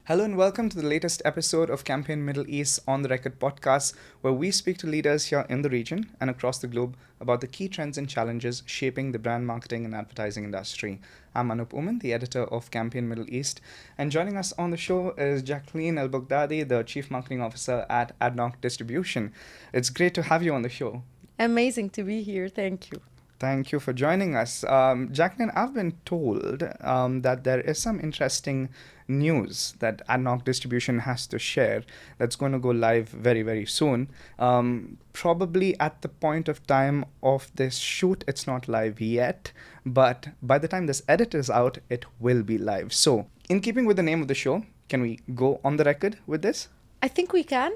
Hello and welcome to the latest episode of Campaign Middle East On the Record podcast, where we speak to leaders here in the region and across the globe about the key trends and challenges shaping the brand marketing and advertising industry. I'm Anup Uman, the editor of Campaign Middle East, and joining us on the show is Jacqueline Elboghdadi, the Chief Marketing Officer at ADNOC Distribution. It's great to have you on the show. Amazing to be here. Thank you. Thank you for joining us. Jacqueline, I've been told that there is some interesting news that ADNOC Distribution has to share that's going to go live very, very soon. Probably at the point of time of this shoot, it's not live yet, but by the time this edit is out, it will be live. So, in keeping with the name of the show, can we go on the record with this? I think we can.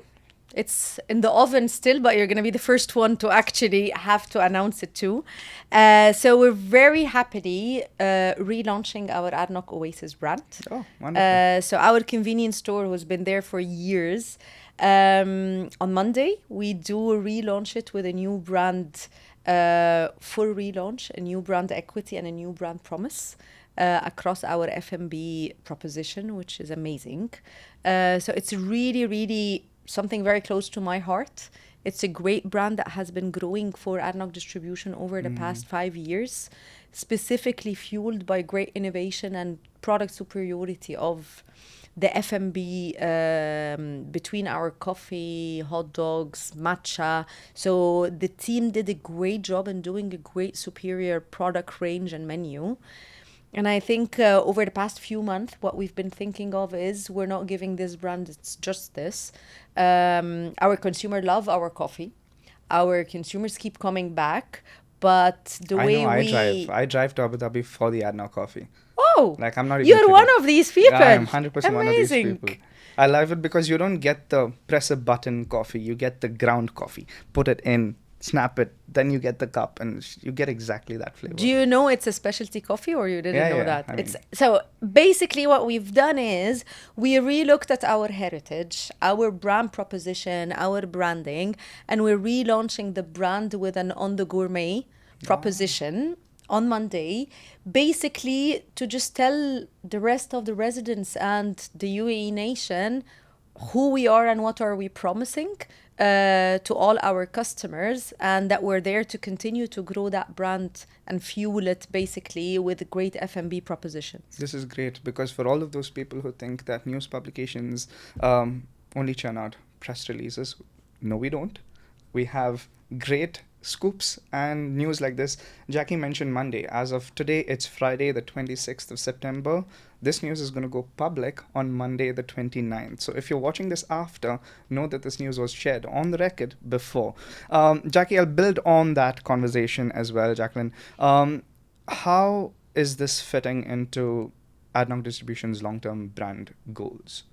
It's in the oven still, but you're going to be the first one to actually have to announce it too. So we're very happily relaunching our ADNOC Oasis brand. Oh, wonderful. So our convenience store has been there for years. On Monday, we do relaunch it with a new brand, full relaunch, a new brand equity and a new brand promise. Across our F&B proposition, which is amazing. So it's really something very close to my heart. It's a great brand that has been growing for ADNOC Distribution over the past 5 years, specifically fueled by great innovation and product superiority of the F&B between our coffee, hot dogs, matcha. So the team did a great job in doing a great superior product range and menu. And I think over the past few months, what we've been thinking of is we're not giving this brand its justice. Our consumer love our coffee. Our consumers keep coming back. But the way I drive to Abu Dhabi for the ADNOC coffee. Oh, Like, I'm not even you're kidding. one of these people. Yeah, I'm 100% one of these Amazing. people. I love it because you don't get the press a button coffee. You get the ground coffee. Put it in, snap it, then you get the cup, and you get exactly that flavor. Do you know it's a specialty coffee, or you didn't know that? I mean, It's so basically what we've done is we relooked at our heritage, our brand proposition, our branding, and we're relaunching the brand with an On-the-Gourmet proposition on Monday, basically to just tell the rest of the residents and the UAE nation who we are and what are we promising to all our customers, and that we're there to continue to grow that brand and fuel it basically with great F&B propositions. This is great because for all of those people who think that news publications only churn out press releases, no, we don't. We have great scoops and news like this. Jackie mentioned Monday. As of today, it's Friday, the 26th of September. This news is going to go public on Monday, the 29th. So if you're watching this after, know that this news was shared on the record before. Jackie, I'll build on that conversation as well, Jacqueline. How is this fitting into ADNOC Distribution's long-term brand goals?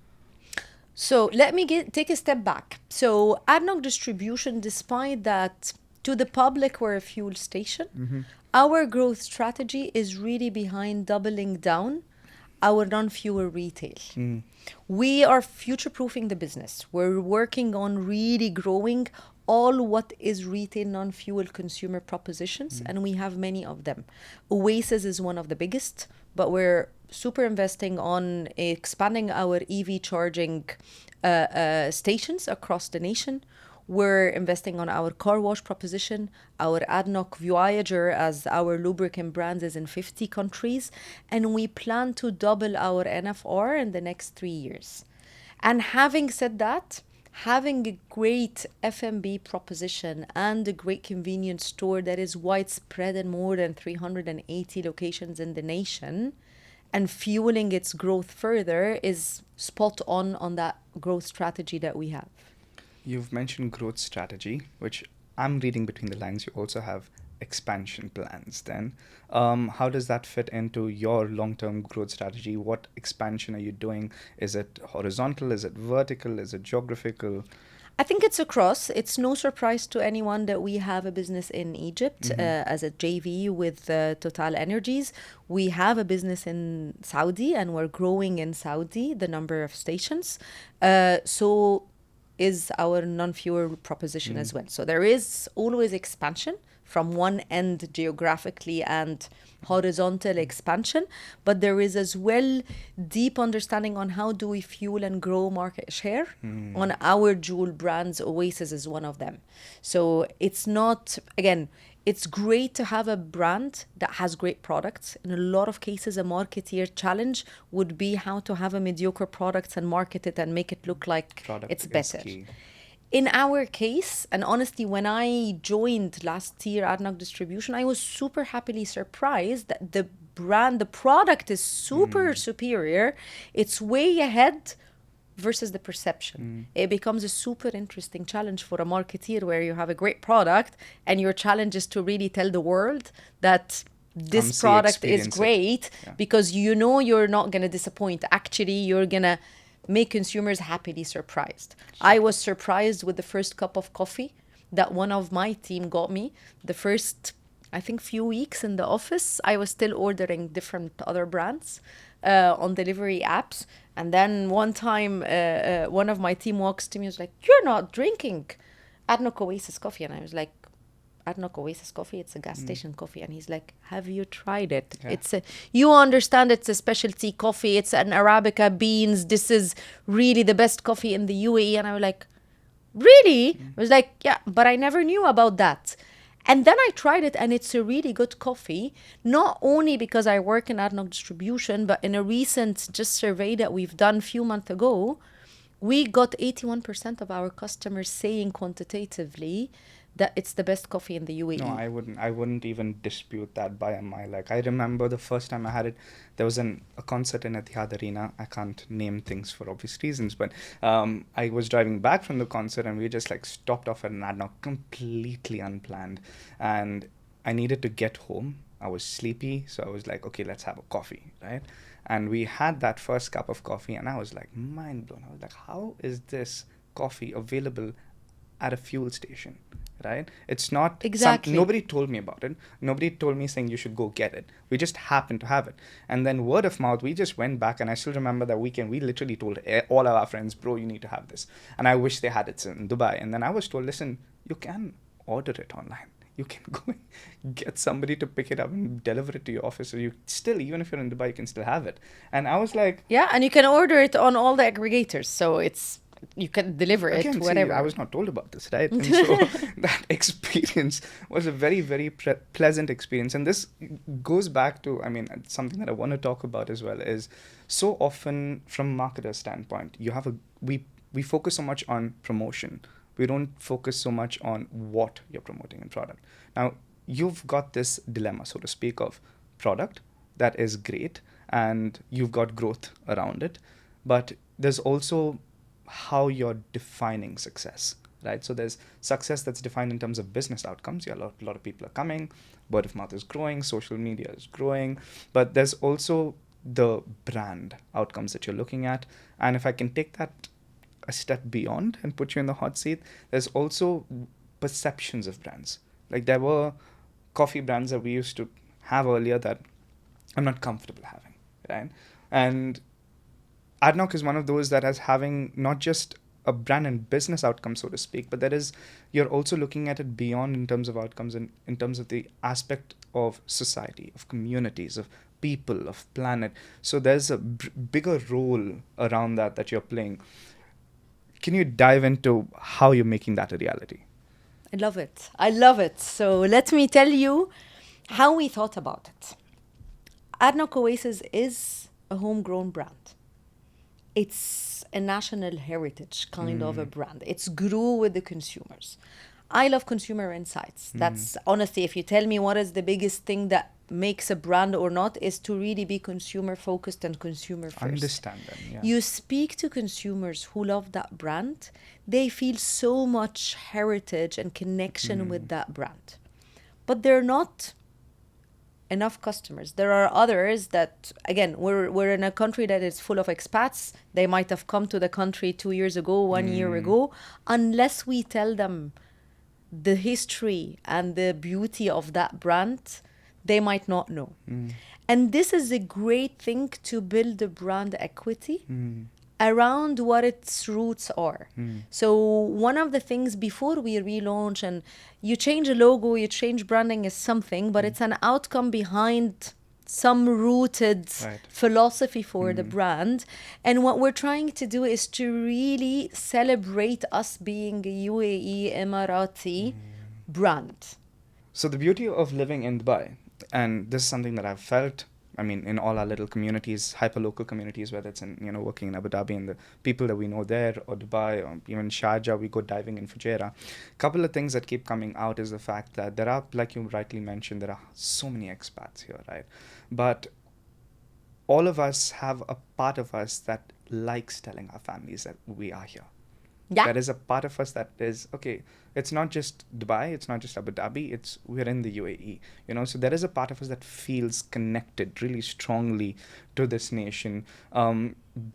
So let me take a step back. So ADNOC Distribution, despite that to the public we're a fuel station, our growth strategy is really behind doubling down our non-fuel retail. We are future-proofing the business. We're working on really growing all what is retail non-fuel consumer propositions, and we have many of them. Oasis is one of the biggest, but we're super investing on expanding our EV charging stations across the nation. We're investing on our car wash proposition. Our ADNOC Voyager as our lubricant brand is in 50 countries. And we plan to double our NFR in the next 3 years. And having said that, having a great F&B proposition and a great convenience store that is widespread in more than 380 locations in the nation and fueling its growth further is spot on that growth strategy that we have. You've mentioned growth strategy, which I'm reading between the lines. You also have expansion plans then. How does that fit into your long-term growth strategy? What expansion are you doing? Is it horizontal? Is it vertical? Is it geographical? I think it's across. It's no surprise to anyone that we have a business in Egypt as a JV with Total Energies. We have a business in Saudi, and we're growing in Saudi, the number of stations. So is our non-fuel proposition as well. So there is always expansion from one end geographically and horizontal expansion, but there is as well deep understanding on how do we fuel and grow market share on our jewel brands. Oasis is one of them. So it's not, again, it's great to have a brand that has great products. In a lot of cases, a marketeer challenge would be how to have a mediocre product and market it and make it look like Product it's is better. key. In our case, and honestly, when I joined last year ADNOC Distribution, I was super happily surprised that the brand, the product is super superior. It's way ahead versus the perception. It becomes a super interesting challenge for a marketeer where you have a great product and your challenge is to really tell the world that Come this see, product is experience it. great because you know you're not going to disappoint. Actually, you're going to make consumers happily surprised. I was surprised with the first cup of coffee that one of my team got me. The first, I think, few weeks in the office, I was still ordering different other brands on delivery apps. And then one time, one of my team walks to me and was like, "You're not drinking ADNOC Oasis coffee." And I was like, "ADNOC Oasis coffee? It's a gas station coffee." And he's like, "Have you tried it? Yeah. It's you understand it's a specialty coffee. It's an Arabica beans. This is really the best coffee in the UAE." And I was like, "Really?" I was like, "Yeah, but I never knew about that." And then I tried it, and it's a really good coffee, not only because I work in ADNOC Distribution, but in a recent just survey that we've done a few months ago, we got 81% of our customers saying quantitatively that it's the best coffee in the UAE. No, I wouldn't even dispute that by a mile. Like, I remember the first time I had it, there was a concert in Etihad Arena. I can't name things for obvious reasons, but I was driving back from the concert and we just like stopped off at an ADNOC completely unplanned. And I needed to get home. I was sleepy, so I was like, okay, let's have a coffee, right? And we had that first cup of coffee and I was like mind blown. I was like, how is this coffee available at a fuel station? Right? It's not Exactly. Nobody told me about it. Nobody told me saying you should go get it. We just happened to have it. And then word of mouth, we just went back, and I still remember that weekend, we literally told all of our friends, "Bro, you need to have this." And I wish they had it in Dubai. And then I was told, listen, you can order it online. You can go and get somebody to pick it up and deliver it to your office. So you still, even if you're in Dubai, you can still have it. And I was like, Yeah, and you can order it on all the aggregators. So you can deliver it again, wherever. I was not told about this, right? And so that experience was a very, very pleasant experience. And this goes back to, I mean, something that I want to talk about as well is so often from marketer standpoint, we focus so much on promotion. We don't focus so much on what you're promoting in product. Now, you've got this dilemma, so to speak, of product that is great and you've got growth around it. But there's also how you're defining success, right? So there's success that's defined in terms of business outcomes. Yeah, a lot of people are coming, word of mouth is growing, social media is growing, but there's also the brand outcomes that you're looking at. And if I can take that a step beyond and put you in the hot seat, there's also perceptions of brands. Like there were coffee brands that we used to have earlier that I'm not comfortable having, right? And ADNOC is one of those that is having not just a brand and business outcome, so to speak, but you're also looking at it beyond in terms of outcomes and in terms of the aspect of society, of communities, of people, of planet. So there's a bigger role around that you're playing. Can you dive into how you're making that a reality? I love it. I love it. So let me tell you how we thought about it. ADNOC Oasis is a homegrown brand. It's a national heritage kind of a brand. It's grew with the consumers. I love consumer insights. That's honestly, if you tell me what is the biggest thing that makes a brand or not, is to really be consumer focused and consumer first. Understand them, yeah. You speak to consumers who love that brand, they feel so much heritage and connection with that brand. But they're not enough customers. There are others that, again, we're in a country that is full of expats. They might have come to the country 2 years ago, 1 year ago. Unless we tell them the history and the beauty of that brand, they might not know. And this is a great thing to build the brand equity around what its roots are. So one of the things before we relaunch, and you change a logo, you change branding is something, but it's an outcome behind some rooted philosophy for the brand. And what we're trying to do is to really celebrate us being a UAE Emirati brand. So the beauty of living in Dubai, and this is something that I've felt, I mean, in all our little communities, hyperlocal communities, whether it's in, working in Abu Dhabi and the people that we know there, or Dubai, or even Sharjah, we go diving in Fujairah. A couple of things that keep coming out is the fact that there are, like you rightly mentioned, there are so many expats here, right? But all of us have a part of us that likes telling our families that we are here. Yeah. There is a part of us that is, okay, it's not just Dubai, it's not just Abu Dhabi, we're in the UAE, so there is a part of us that feels connected really strongly to this nation,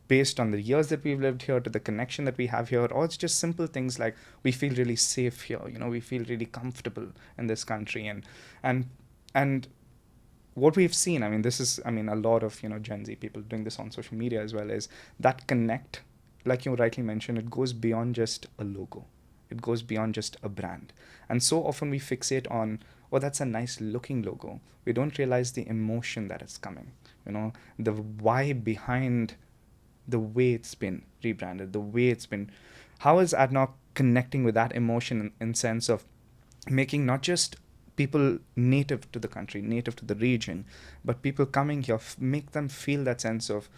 based on the years that we've lived here, to the connection that we have here, or it's just simple things like we feel really safe here, we feel really comfortable in this country, and what we've seen, a lot of, Gen Z people doing this on social media as well, is that connect, like you rightly mentioned, it goes beyond just a logo. It goes beyond just a brand. And so often we fixate on, oh, that's a nice looking logo. We don't realize the emotion that is coming, the why behind the way it's been rebranded, the way it's been. How is ADNOC connecting with that emotion in sense of making not just people native to the country, native to the region, but people coming here, make them feel that sense of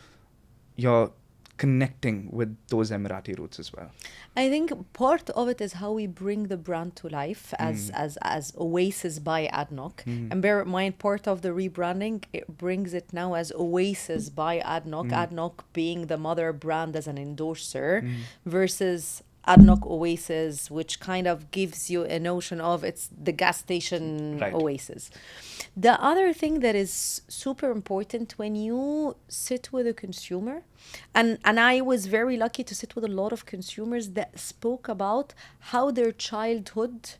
you're connecting with those Emirati roots as well? I think part of it is how we bring the brand to life as Oasis by ADNOC. And bear in mind, part of the rebranding, it brings it now as Oasis by ADNOC, ADNOC being the mother brand as an endorser, versus ADNOC Oasis, which kind of gives you a notion of it's the gas station Oasis. The other thing that is super important when you sit with a consumer, and I was very lucky to sit with a lot of consumers that spoke about how their childhood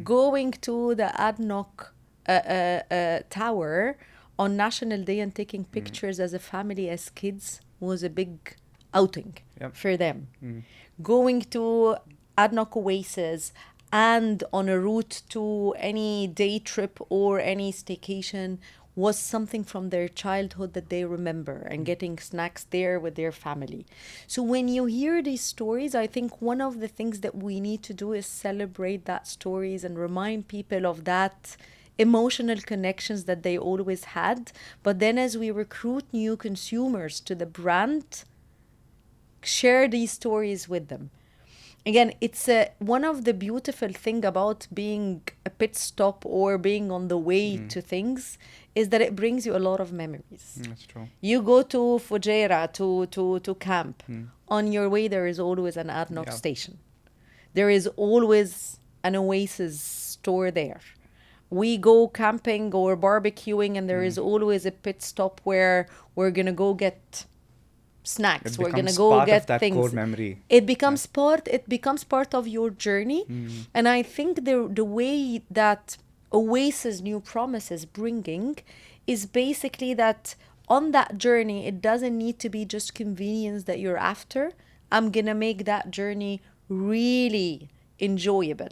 going to the ADNOC tower on National Day and taking pictures as a family, as kids, was a big outing for them. Going to ADNOC Oasis and on a route to any day trip or any staycation was something from their childhood that they remember, and getting snacks there with their family. So when you hear these stories, I think one of the things that we need to do is celebrate that stories and remind people of that emotional connections that they always had. But then as we recruit new consumers to the brand, share these stories with them. Again, it's one of the beautiful thing about being a pit stop or being on the way to things is that it brings you a lot of memories. That's true. You go to Fujairah to camp. On your way, there is always an ADNOC station. There is always an Oasis store there. We go camping or barbecuing, and there is always a pit stop where we're going to go get snacks, we're gonna go get things. Core memory. It becomes part of your journey. And I think the way that Oasis New Promise is bringing is basically that on that journey, it doesn't need to be just convenience that you're after. I'm gonna make that journey really enjoyable.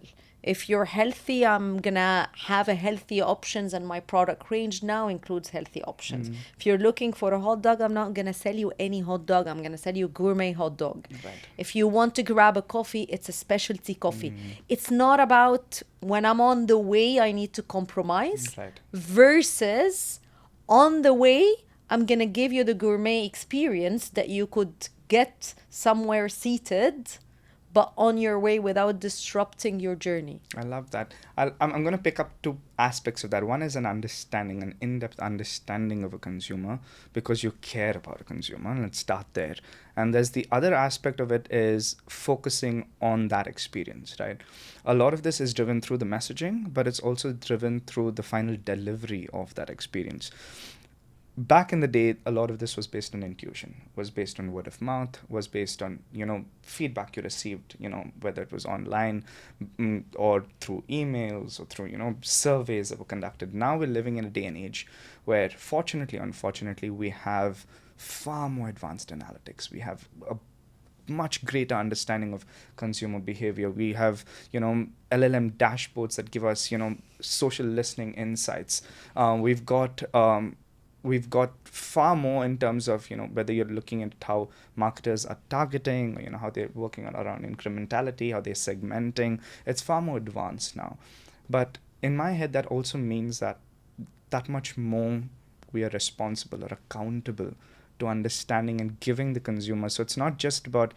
If you're healthy, I'm gonna have a healthy options, and my product range now includes healthy options. If you're looking for a hot dog, I'm not gonna sell you any hot dog. I'm gonna sell you gourmet hot dog. If you want to grab a coffee, it's a specialty coffee. It's not about when I'm on the way, I need to compromise, versus on the way, I'm gonna give you the gourmet experience that you could get somewhere seated, but on your way without disrupting your journey. I love that. I'm going to pick up two aspects of that. One is an understanding, an in-depth understanding of a consumer, because you care about a consumer. Let's start there. And there's the other aspect of it is focusing on that experience, right? A lot of this is driven through the messaging, but it's also driven through the final delivery of that experience. back in the day, a lot of this was based on intuition, was based on word of mouth, was based on, feedback you received, whether it was online, or through emails or through, surveys that were conducted. Now we're living in a day and age where, fortunately, unfortunately, we have far more advanced analytics. We have a much greater understanding of consumer behavior. We have, LLM dashboards that give us, social listening insights. We've got far more in terms of, whether you're looking at how marketers are targeting, or, how they're working around incrementality, how they're segmenting. It's far more advanced now. But in my head, that also means that much more we are responsible or accountable to understanding and giving the consumer. So it's not just about,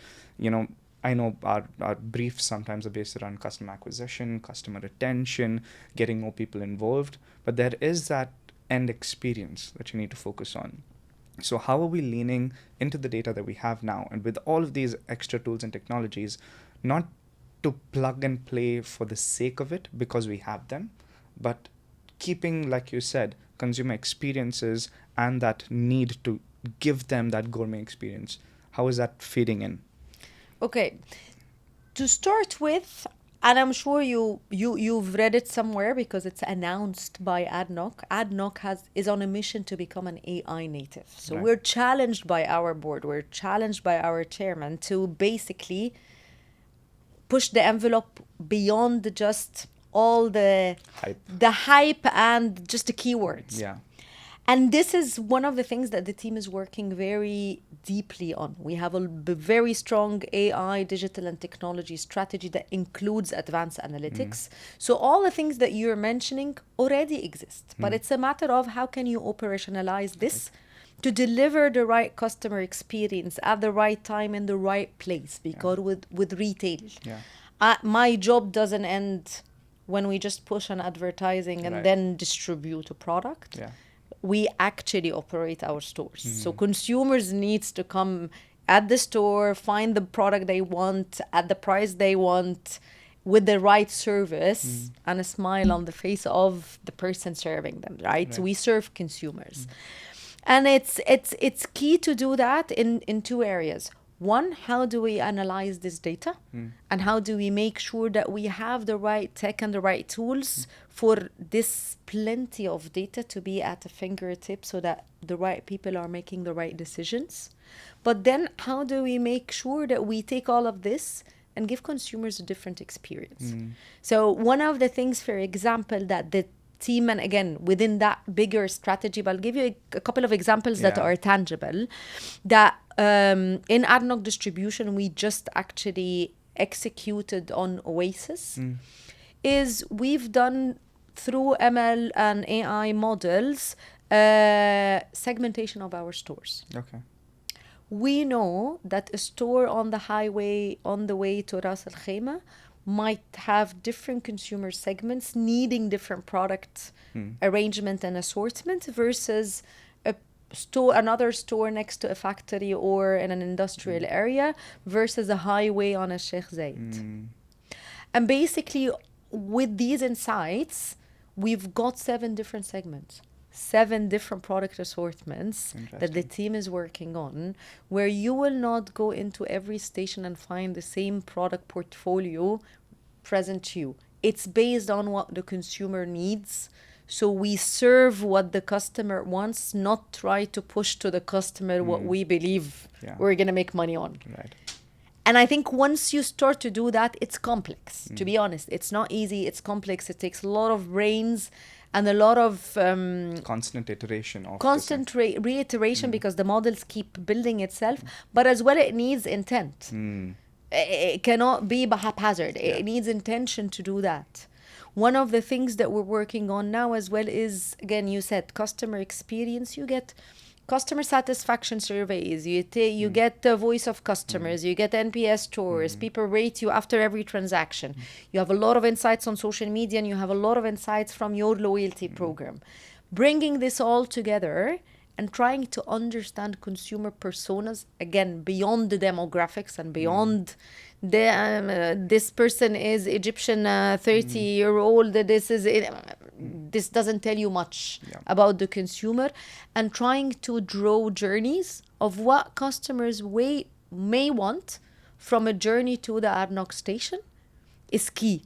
I know our briefs sometimes are based around customer acquisition, customer retention, getting more people involved, but there is that end experience that you need to focus on. So how are we leaning into the data that we have now, and with all of these extra tools and technologies, not to plug and play for the sake of it because we have them, but keeping, like you said, consumer experiences and that need to give them that gourmet experience. How is that feeding in? Okay, to start with, and I'm sure you've read it somewhere because it's announced by ADNOC. ADNOC is on a mission to become an AI native. So Right. we're challenged by our board, we're challenged by our chairman to basically push the envelope beyond just all the hype and just the keywords. Yeah. And this is one of the things that the team is working very deeply on. We have a very strong AI, digital and technology strategy that includes advanced analytics. So all the things that you're mentioning already exist, but it's a matter of how can you operationalize this to deliver the right customer experience at the right time in the right place. Because with retail, my job doesn't end when we just push on advertising and then distribute a product. We actually operate our stores. So consumers needs to come at the store, find the product they want at the price they want, with the right service and a smile on the face of the person serving them, right? So we serve consumers. And it's key to do that in two areas. One, how do we analyze this data? And how do we make sure that we have the right tech and the right tools for this plenty of data to be at a fingertip so that the right people are making the right decisions? But then how do we make sure that we take all of this and give consumers a different experience? So one of the things, for example, that the team, and again, within that bigger strategy, but I'll give you a couple of examples that are tangible, that in ADNOC Distribution, we just actually executed on Oasis, is we've done through ML and AI models, segmentation of our stores. Okay. We know that a store on the highway on the way to Ras Al Khaimah might have different consumer segments needing different product arrangement and assortment versus another store next to a factory or in an industrial area versus a highway on a Sheikh Zayed. And basically, with these insights, we've got 7 different segments, 7 different product assortments that the team is working on, where you will not go into every station and find the same product portfolio present to you. It's based on what the consumer needs. So we serve what the customer wants, not try to push to the customer what we believe we're going to make money on. Right. And I think once you start to do that, it's complex. To be honest, it's not easy. It's complex. It takes a lot of brains and a lot of constant iteration of reiteration because the models keep building itself. But as well, it needs intent. It cannot be haphazard. It needs intention to do that. One of the things that we're working on now as well is, again, you said customer experience. You get customer satisfaction surveys. You get the voice of customers. You get NPS scores. People rate you after every transaction. You have a lot of insights on social media, and you have a lot of insights from your loyalty program. Bringing this all together and trying to understand consumer personas, again, beyond the demographics and beyond this person is Egyptian, 30-year-old, this doesn't tell you much about the consumer, and trying to draw journeys of what customers may want from a journey to the ADNOC station is key.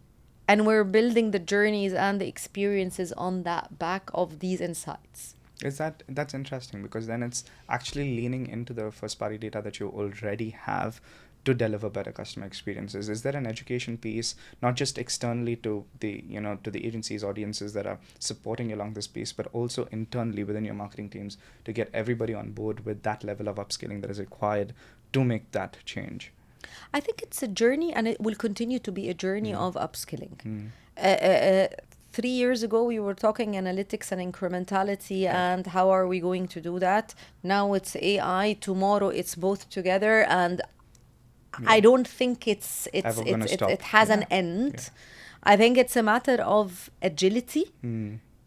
And we're building the journeys and the experiences on that back of these insights. That's interesting, because then it's actually leaning into the first party data that you already have to deliver better customer experiences. Is there an education piece, not just externally to the agencies, audiences that are supporting you along this piece, but also internally within your marketing teams to get everybody on board with that level of upskilling that is required to make that change? I think it's a journey, and it will continue to be a journey of upskilling. 3 years ago, we were talking analytics and incrementality, and how are we going to do that? Now it's AI. Tomorrow it's both together, and I don't think it has an end. Yeah. I think it's a matter of agility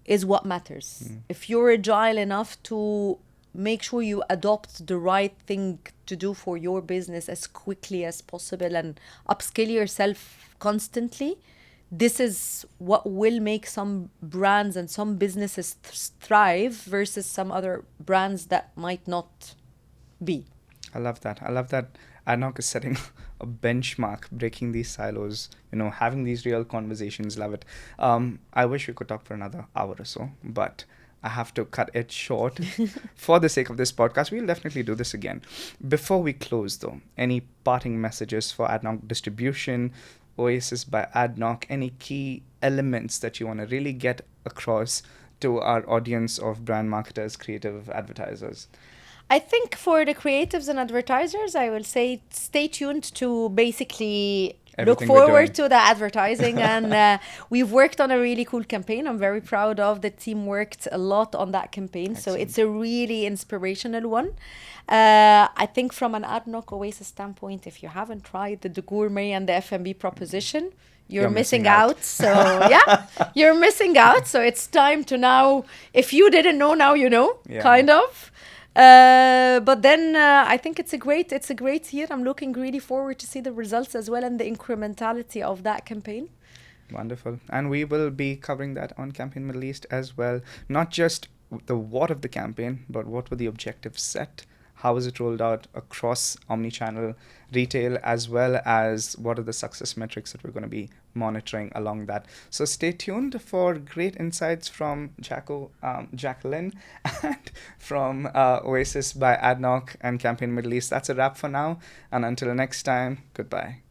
is what matters. If you're agile enough to make sure you adopt the right thing to do for your business as quickly as possible and upskill yourself constantly, this is what will make some brands and some businesses thrive versus some other brands that might not be. I love that. ADNOC is setting a benchmark, breaking these silos, having these real conversations. Love it. I wish we could talk for another hour or so, but I have to cut it short for the sake of this podcast. We'll definitely do this again. Before we close, though, any parting messages for ADNOC Distribution, Oasis by ADNOC, any key elements that you want to really get across to our audience of brand marketers, creative advertisers? I think for the creatives and advertisers, I will say stay tuned to basically look forward to the advertising. And we've worked on a really cool campaign. I'm very proud of the team. Worked a lot on that campaign. Excellent. So it's a really inspirational one. I think from an ADNOC Oasis standpoint, if you haven't tried the Gourmet and the F&B proposition, you're missing out. So you're missing out. So it's time to now, if you didn't know, now you know, kind of. But then I think it's a great year. I'm looking really forward to see the results as well and the incrementality of that campaign. Wonderful. And we will be covering that on Campaign Middle East as well. Not just the what of the campaign, but what were the objectives set? How is it rolled out across omnichannel retail, as well as what are the success metrics that we're going to be monitoring along that. So stay tuned for great insights from Jacqueline and from Oasis by ADNOC and Campaign Middle East. That's a wrap for now. And until next time, goodbye.